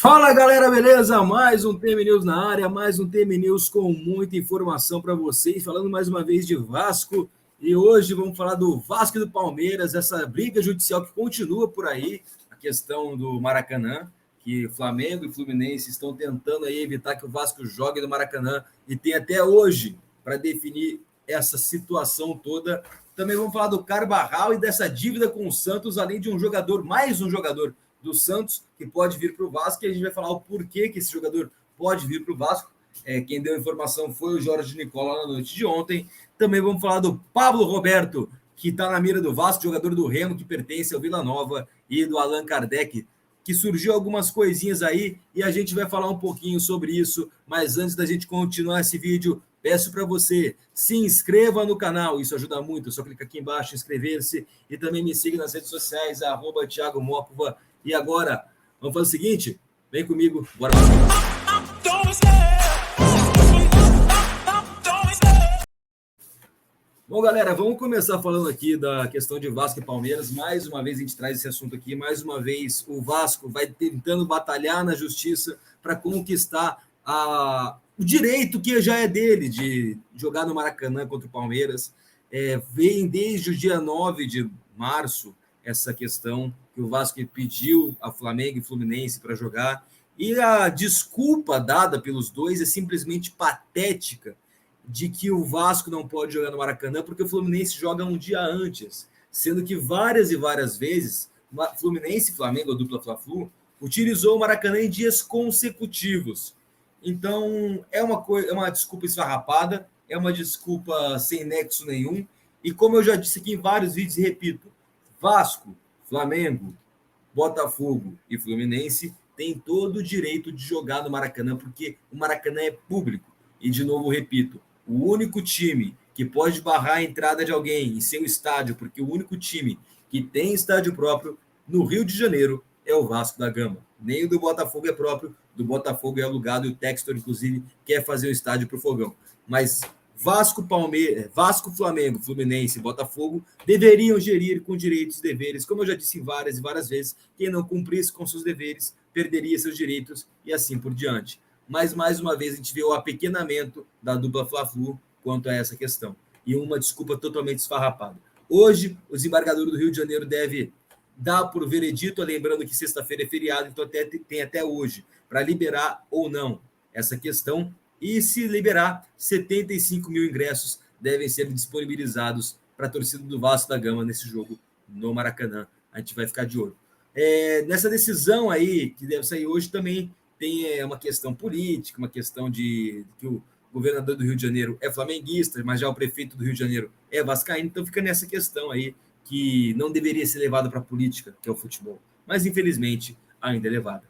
Fala galera, beleza? Mais um TM News na área, mais um TM News com muita informação para vocês, falando mais uma vez de Vasco. E hoje vamos falar do Vasco e do Palmeiras, essa briga judicial que continua por aí, a questão do Maracanã, que Flamengo e Fluminense estão tentando aí evitar que o Vasco jogue no Maracanã e tem até hoje para definir essa situação toda. Também vamos falar do Carvajal e dessa dívida com o Santos, além de um jogador, mais um jogador do Santos, que pode vir para o Vasco, e a gente vai falar o porquê que esse jogador pode vir para o Vasco. Quem deu a informação foi o Jorge Nicola na noite de ontem. Também vamos falar do Pablo Roberto, que está na mira do Vasco, jogador do Remo, que pertence ao Vila Nova, e do Allan Kardec, que surgiu algumas coisinhas aí, e a gente vai falar um pouquinho sobre isso. Mas antes da gente continuar esse vídeo, peço para você, se inscreva no canal, isso ajuda muito, é só clicar aqui embaixo, inscrever-se, e também me siga nas redes sociais, @Thiago Mocova. E agora, vamos fazer o seguinte, vem comigo, bora lá. Bom, galera, vamos começar falando aqui da questão de Vasco e Palmeiras. Mais uma vez a gente traz esse assunto aqui, mais uma vez o Vasco vai tentando batalhar na justiça para conquistar o direito que já é dele de jogar no Maracanã contra o Palmeiras. Vem desde o dia 9 de março essa questão que o Vasco pediu a Flamengo e Fluminense para jogar, e a desculpa dada pelos dois é simplesmente patética, de que o Vasco não pode jogar no Maracanã porque o Fluminense joga um dia antes, sendo que várias e várias vezes Fluminense e Flamengo, a dupla Fla-Flu, utilizou o Maracanã em dias consecutivos. Então, é uma desculpa esfarrapada, é uma desculpa sem nexo nenhum, e como eu já disse aqui em vários vídeos e repito, Vasco, Flamengo, Botafogo e Fluminense têm todo o direito de jogar no Maracanã, porque o Maracanã é público. E, de novo, repito, o único time que pode barrar a entrada de alguém em seu estádio, porque o único time que tem estádio próprio no Rio de Janeiro é o Vasco da Gama. Nem o do Botafogo é próprio, do Botafogo é alugado, e o Textor, inclusive, quer fazer o estádio para o Fogão. Mas Vasco, Palmeiras, Vasco, Flamengo, Fluminense e Botafogo deveriam gerir com direitos e deveres. Como eu já disse várias e várias vezes, quem não cumprisse com seus deveres perderia seus direitos e assim por diante. Mas, mais uma vez, a gente vê o apequenamento da dupla Fla-Flu quanto a essa questão. E uma desculpa totalmente esfarrapada. Hoje, o desembargador do Rio de Janeiro deve dar por veredito, lembrando que sexta-feira é feriado, então tem até hoje para liberar ou não essa questão. E se liberar, 75 mil ingressos devem ser disponibilizados para a torcida do Vasco da Gama nesse jogo no Maracanã. A gente vai ficar de olho. Nessa decisão aí, que deve sair hoje, também tem uma questão política, uma questão de que o governador do Rio de Janeiro é flamenguista, mas já o prefeito do Rio de Janeiro é vascaíno, então fica nessa questão aí que não deveria ser levada para a política, que é o futebol, mas infelizmente ainda é levada.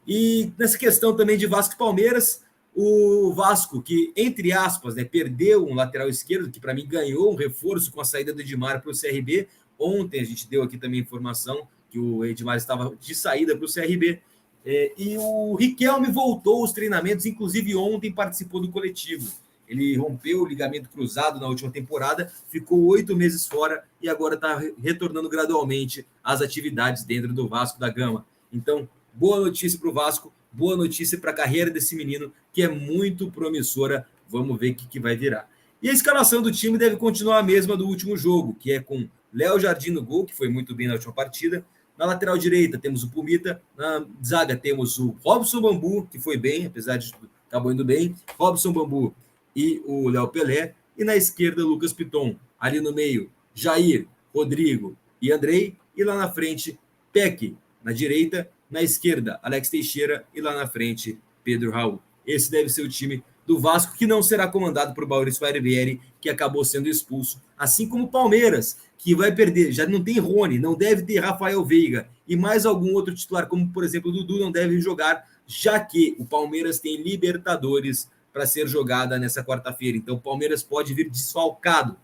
E nessa questão também de Vasco e Palmeiras, o Vasco, que, entre aspas, perdeu um lateral esquerdo, que para mim ganhou um reforço com a saída do Edmar para o CRB. Ontem a gente deu aqui também informação que o Edmar estava de saída para o CRB. E o Riquelme voltou aos treinamentos, inclusive ontem participou do coletivo. Ele rompeu o ligamento cruzado na última temporada, ficou 8 meses fora e agora está retornando gradualmente às atividades dentro do Vasco da Gama. Então, boa notícia para o Vasco, boa notícia para a carreira desse menino, que é muito promissora. Vamos ver o que vai virar. E a escalação do time deve continuar a mesma do último jogo, que é com Léo Jardim no gol, que foi muito bem na última partida. Na lateral direita temos o Pumita, na zaga temos o Robson Bambu, que foi bem, apesar de tudo, acabou indo bem, Robson Bambu e o Léo Pelé, e na esquerda Lucas Piton, ali no meio Jair, Rodrigo e Andrei, e lá na frente Peck, na direita, na esquerda Alex Teixeira e lá na frente Pedro Raul. Esse deve ser o time do Vasco, que não será comandado por Maurício Barbieri, que acabou sendo expulso, assim como o Palmeiras, que vai perder, já não tem Rony, não deve ter Rafael Veiga, e mais algum outro titular, como por exemplo o Dudu, não deve jogar, já que o Palmeiras tem Libertadores para ser jogada nessa quarta-feira. Então o Palmeiras pode vir desfalcado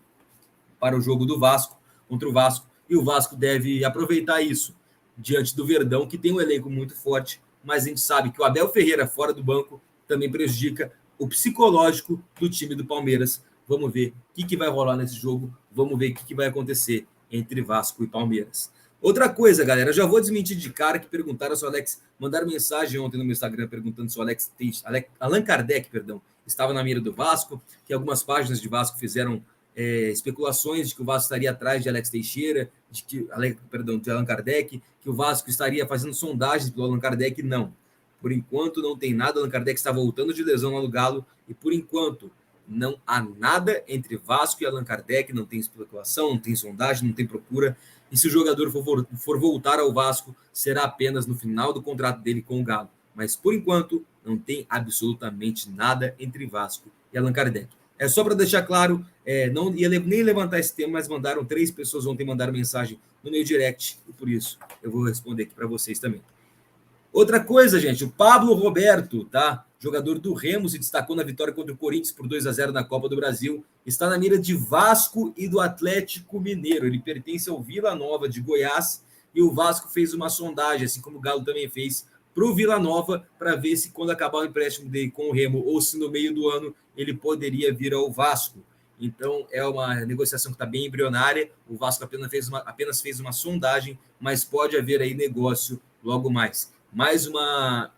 para o jogo do Vasco, contra o Vasco, e o Vasco deve aproveitar isso, diante do Verdão, que tem um elenco muito forte, mas a gente sabe que o Abel Ferreira fora do banco também prejudica o psicológico do time do Palmeiras. Vamos ver o que vai rolar nesse jogo, vamos ver o que vai acontecer entre Vasco e Palmeiras. Outra coisa, galera, eu já vou desmentir de cara que perguntaram se o Alex... Mandaram mensagem ontem no meu Instagram perguntando se o Allan Kardec, perdão, estava na mira do Vasco, que algumas páginas de Vasco fizeram especulações de que o Vasco estaria atrás de Alex Teixeira, de Allan Kardec, que o Vasco estaria fazendo sondagens pelo Allan Kardec. Não. Por enquanto não tem nada, o Allan Kardec está voltando de lesão lá no Galo, e por enquanto não há nada entre Vasco e Allan Kardec, não tem especulação, não tem sondagem, não tem procura. E se o jogador for voltar ao Vasco, será apenas no final do contrato dele com o Galo. Mas, por enquanto, não tem absolutamente nada entre Vasco e Allan Kardec. É só para deixar claro, não ia nem levantar esse tema, mas mandaram 3 pessoas ontem, mandaram mensagem no meu direct, e por isso eu vou responder aqui para vocês também. Outra coisa, gente, o Pablo Roberto, tá? Jogador do Remo, se destacou na vitória contra o Corinthians por 2-0 na Copa do Brasil. Está na mira de Vasco e do Atlético Mineiro. Ele pertence ao Vila Nova de Goiás e o Vasco fez uma sondagem, assim como o Galo também fez, para o Vila Nova, para ver se quando acabar o empréstimo dele com o Remo ou se no meio do ano ele poderia vir ao Vasco. Então, é uma negociação que está bem embrionária. O Vasco apenas fez uma sondagem, mas pode haver aí negócio logo mais. Mais uma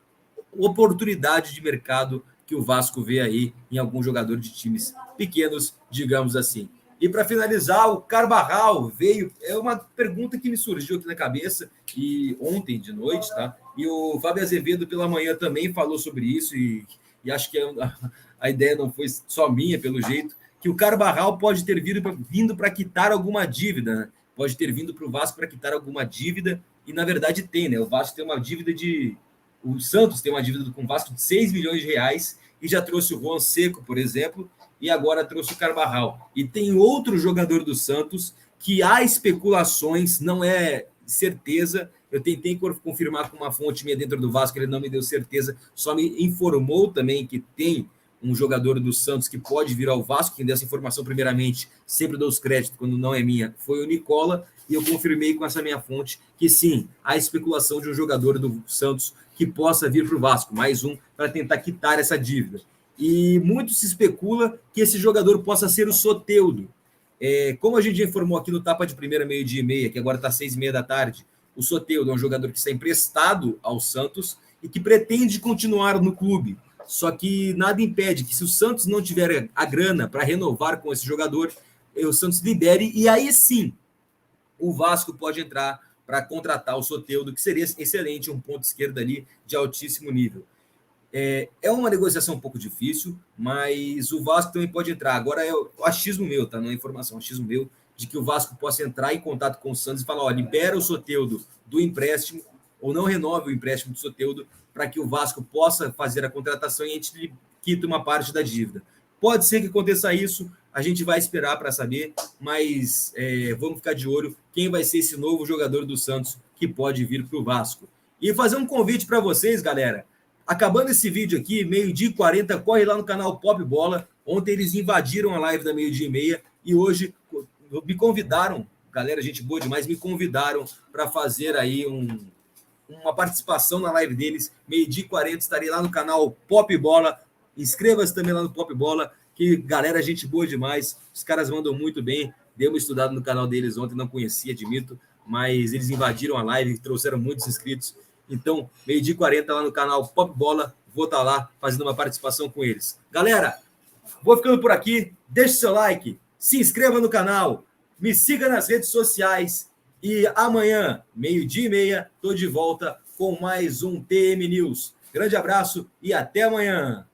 oportunidade de mercado que o Vasco vê aí em algum jogador de times pequenos, digamos assim. E para finalizar, o Carvajal veio... É uma pergunta que me surgiu aqui na cabeça e ontem de noite, tá? E o Fábio Azevedo pela manhã também falou sobre isso e acho que a ideia não foi só minha, pelo jeito, que o Carvajal pode ter vindo para quitar alguma dívida, né? Pode ter vindo para o Vasco para quitar alguma dívida e, na verdade, tem, né? O Vasco tem uma dívida O Santos tem uma dívida com o Vasco de 6 milhões de reais e já trouxe o Juan Seco, por exemplo, e agora trouxe o Carvajal. E tem outro jogador do Santos que há especulações, não é certeza. Eu tentei confirmar com uma fonte minha dentro do Vasco, ele não me deu certeza, só me informou também que tem um jogador do Santos que pode vir ao Vasco. Quem deu essa informação, primeiramente, sempre dou os créditos, quando não é minha, foi o Nicola, e eu confirmei com essa minha fonte que sim, há especulação de um jogador do Santos que possa vir para o Vasco, mais um, para tentar quitar essa dívida. E muito se especula que esse jogador possa ser o Soteldo. Como a gente já informou aqui no Tapa de Primeira, 12h30, que agora está 6h30 da tarde, o Soteldo é um jogador que está emprestado ao Santos e que pretende continuar no clube. Só que nada impede que, se o Santos não tiver a grana para renovar com esse jogador, o Santos libere, e aí sim o Vasco pode entrar para contratar o Soteldo, que seria excelente, um ponto esquerdo ali de altíssimo nível. É uma negociação um pouco difícil, mas o Vasco também pode entrar. Agora é o achismo meu, tá? Não é informação, achismo meu, de que o Vasco possa entrar em contato com o Santos e falar: ó, libera o Soteldo do empréstimo, ou não renove o empréstimo do Soteldo, para que o Vasco possa fazer a contratação e a gente quita uma parte da dívida. Pode ser que aconteça isso, a gente vai esperar para saber, mas vamos ficar de olho quem vai ser esse novo jogador do Santos que pode vir para o Vasco. E fazer um convite para vocês, galera. Acabando esse vídeo aqui, 12h40, corre lá no canal Pop Bola. Ontem eles invadiram a live da 12h30 e hoje me convidaram, galera, gente boa demais, me convidaram para fazer aí uma participação na live deles. 12h40, estarei lá no canal Pop Bola. Inscreva-se também lá no Pop Bola, que galera, gente boa demais. Os caras mandam muito bem. Dei uma estudada no canal deles ontem, não conhecia, admito, mas eles invadiram a live, trouxeram muitos inscritos. Então, 12h40 lá no canal Pop Bola, vou estar lá fazendo uma participação com eles. Galera, vou ficando por aqui. Deixe seu like, se inscreva no canal, me siga nas redes sociais e amanhã, 12h30, estou de volta com mais um TM News. Grande abraço e até amanhã.